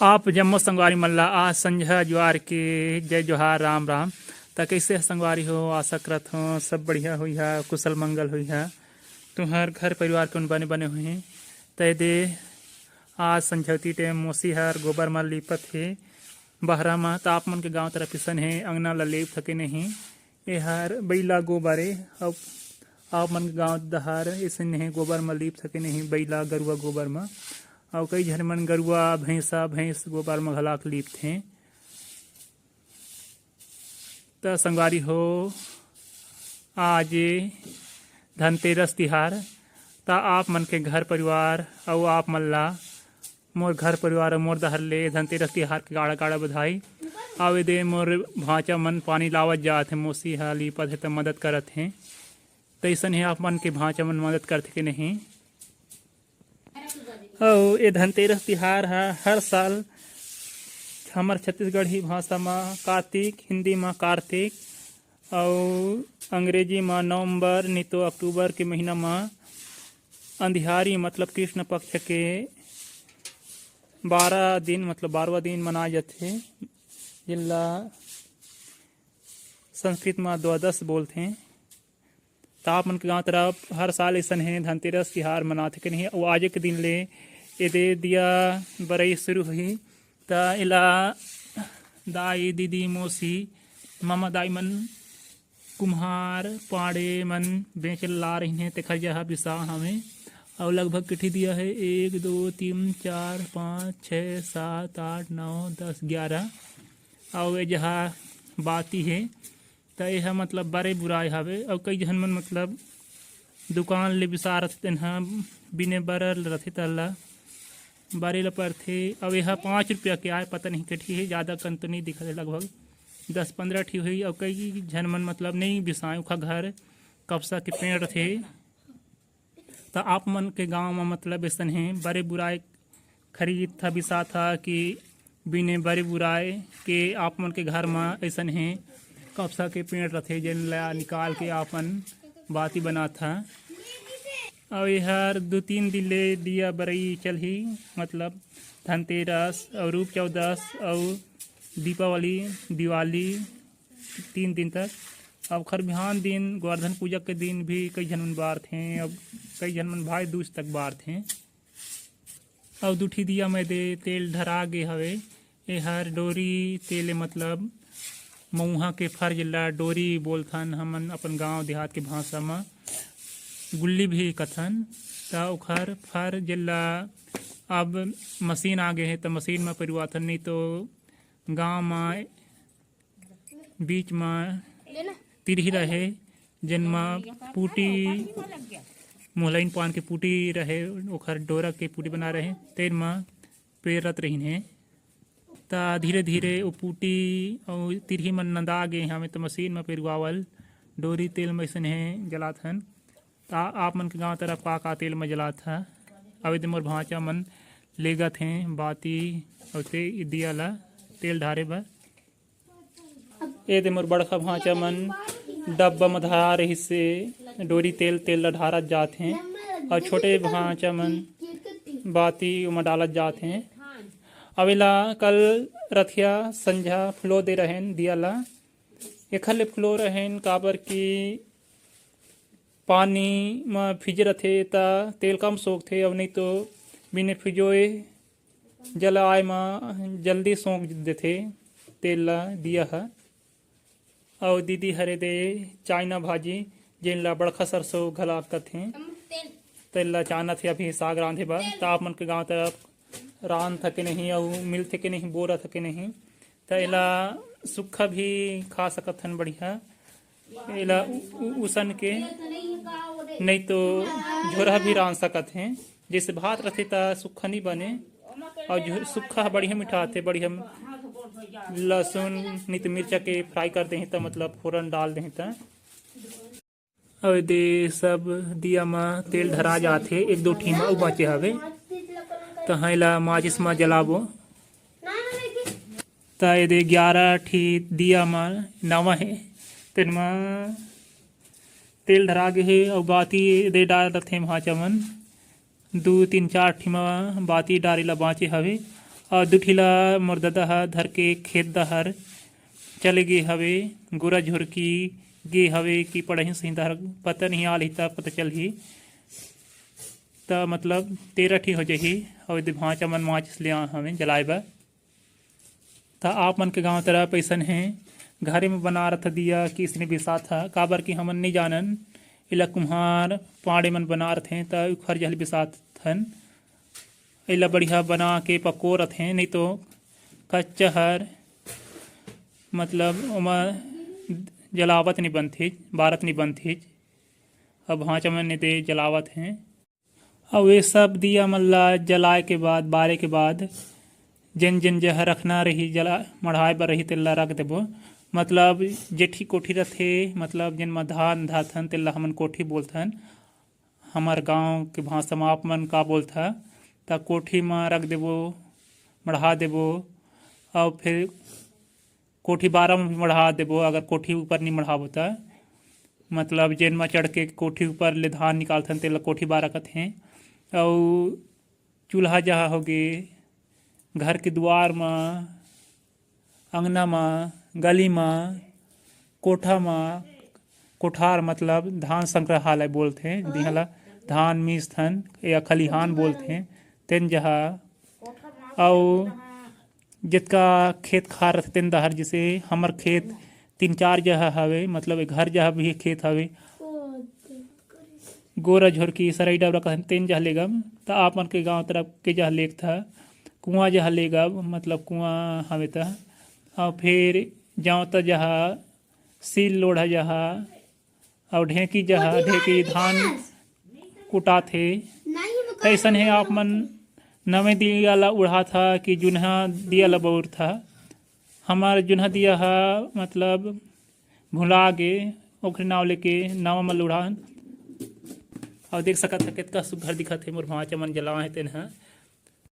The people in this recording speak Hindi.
आप जम्मो संगवारी मल्ला आज संझा ज्वार के जय जोहार राम राम। त कैसे संगवारी हो, आशा करत हो सब बढ़िया हुई है, कुशल मंगल हुई है। तुम्हार घर परिवार कौन बने बने हुए हैं। तय दे आज संझौती टेम मोसी हर गोबर में लिपत है बहरा में। तो आप मन के गाँव तरफ पिसन है अंगना ला लेप थके नहीं ये हर बैला गोबरे। अब आप मन के गाँव दहार ऐसे नहीं गोबर में लीप थके नहीं बैला गरुआ गोबर में। और कई झन मन गरुआ भैंस गोबर में घलाक लीप थे। तो संगवारी हो आज धनतेरस तिहार। ता आप मन के घर परिवार और आप मन ला मोर घर परिवार और मोर दहर ले धनतेरस तिहार के गाड़ा गाड़ा बधाई। आवे दे मोर भाचा मन पानी लावत जात है, मोसी हा लीपत है तो मदद करत हैं। तैसन है आप मन के भाचा मन मदद करते कि नहीं। और ये धनतेरस तिहार है हर साल हमार छत्तीसगढ़ी भाषा में कार्तिक, हिंदी में कार्तिक और अंग्रेजी में नवंबर नहीं तो अक्टूबर के महीना में अंधियारी मतलब कृष्ण पक्ष के 12 दिन मतलब 12वां दिन मनाए जाते हैं, जिला संस्कृत में द्वादश बोलते हैं। तो आप मन के गाँव तरफ हर साल ऐसा है धनतेरस तिहार मनाते कि नहीं। और आज के दिन ले ये दिया बरई शुरू हुई तो इला दाई दीदी मौसी मामा दाई मन कुम्हार पाड़े मन बेच ला रही हैं ते खरजा बिसा हमें। और लगभग किठी दिया है 1 2 3 4 5 6 7 8 9 10 11 और ये जहाँ बाती है तो यह मतलब बड़े बुराई हवे। और कई जन मन मतलब दुकान ले बिसा रथे बिने बरल रथे तल्ला बारे ला पड़थे। अब यह 5 रुपया के आए पता नहीं कठी है, ज़्यादा कन तो नहीं दिखा, लगभग 10-15 ठी हुई। और कई झन मन मतलब नहीं बिसाए उखा घर कपसा के पेड़ थे। तो आप मन के गांव में मतलब ऐसा है बड़े बुराई खरीद था बिसा था कि बिने बड़े बुराई के आप मन के घर में ऐसा है कपसा के पेड़ रथे जिन ला निकाल के आपन बाती बना था। और यह 2-3 दिन ले दिया बरई चल ही मतलब धनतेरस और रूप चौदस और दीपावली दिवाली 3 दिन तक। अब खर बिहान दिन गोवर्धन पूजा के दिन भी कई जन मन बार थे। अब कई जन मन भाई दूज तक बार थे। और दूठी दिया में दे तेल धरा गे हवे ये हर डोरी तेल मतलब मऊहा के फर जिला डोरी बोलथन हमन अपन गांव देहात के भाषा में, गुल्ली भी कथन। तो उखर फर जिला अब मशीन आ गए हैं तो मशीन में परिवर्तन नहीं तो गांव में बीच में तिरही रहे जिनमें पूटी मोहलाइन पान के पूटी रहे उखर डोरा के पूटी बना रहे तेल में पेरत रही है। तो धीरे धीरे वो पूटी और तिरही मन नंदा गए हमें तो मशीन में पेरवावल डोरी तेल में ऐसे है जलाथन। तो आप मन के गाँव तरफ का तेल में जला था। अब मोर भाचा मन लेगत हैं बाती और दिया ला तेल ढारे बर। ये मोर बड़का भाचा मन डब्बा में धरा रही से डोरी तेल ला ढारत जाते हैं। और छोटे भाचा मन बाती में डालत जाते हैं। अवेला कल रथिया संझा फ्लो दे रहें दिया ला एखर ले फ्लो रहें काबर की पानी में फिज रथे ता तेल कम सोख थे। और नहीं तो बिने फिजोए जल आय में जल्दी सोख देथे तेल ला दिया है। और दीदी हरे दे चाइना भाजी जिन ला बड़खा सरसों घला कथे तेल ला चाना थे अभी साग रांधे बा। तो आप मन के गाँव तरफ रान थके नहीं और मिल थके नहीं बोरा थके नहीं तो एला सूखा भी खा सकत हन बढ़िया एला उसन के नहीं तो झोरा भी रान सकत हैं। जैसे भात रथे ता सूखा नहीं बने और सूखा बढ़िया मिठा थे बढ़िया लहसुन नहीं तो मिर्चा के फ्राई करते हैं तो मतलब फोरन डाल दें तो। और दे सब दिया में तेल धरा जाते 1-2 ठी में बचे हवे तो ला माचिस में जलाबो। तो ये 11 ठी दिया में नवा है तेन में तेल धरा गे है। और बाती दे डाल रथे भाचा मन 2-3-4 ठी में बाती डारे ला बाँचे हवे। और दुठिला मोर ददा ह धर के खेत दहर चले गे हवे गोरा झुरकी गे हवे कि पढ़ही सही दहर पता नहीं आल ही तब पता चल ही त मतलब 13 ठी हो जाही और भाँचा मन माचिस ले हमें जलाए बर। त आप मन के गाँव तरफ ऐसन है घरे में बना रथ दिया कि इसने बिसा था काबर कि हमन नहीं जानन इला कुम्हार पाड़े मन बना रथे त उखर जल बिसात थन इला बढ़िया बना के पको रथे नहीं तो कच्चा हर मतलब ओमा जलावत नहीं बनथे बारत नहीं बनथे अब भाँचा मन ने दे जलावत हैं। और वे सब दिया मल्ला जलाए के बाद बारे के बाद जिन जिन जह रखना रही जला मढ़ाए बर रही तेला रख देबो मतलब जेठी कोठी रथे मतलब जिन में धान धाथन तेला हमन कोठी बोलथन हमार गांव के भाषा में आप मन का बोलथा त कोठी में रख देबो मढ़ा देबो और फिर कोठी 12 में भी मढ़ा देबो अगर कोठी ऊपर नहीं मढ़ाबो त मतलब जेन में चढ़ के कोठी ऊपर ले धान निकालथन तेला कोठी 12 कथें। और चूल्हा जहाँ होगे घर के द्वार में अंगना में गली में कोठा में कोठार मतलब धान संग्रहालय बोलते दिहला धान मीसथन या खलिहान बोलते तेन जहाँ और जितका खेत खार रहते तेन दहर जैसे हमर खेत 3-4 जगह हवे मतलब घर जहाँ भी खेत हवे गोरा झोरकी सरई डबरा कहन तेन जहाँ लेगम त आप मन के गांव तरफ के जहाँ लेक था कुआं जहाँ लेगम मतलब कुआं हवे था और फिर जाओ त जहाँ सील लोढ़ा जहाँ और ढेंकी जहाँ ढेंकी धान कुटा थे ऐसन है आप मन नवे दिया ला उड़ा था कि जुन्हा दिया ला बौर था हमार जुन्हा दिया हा मतलब भुला गे ओखरे नाव लेके नाव में उड़ान और देख सकत है कितना सुघर दिखत है मोर भाँचा मन जला है तेन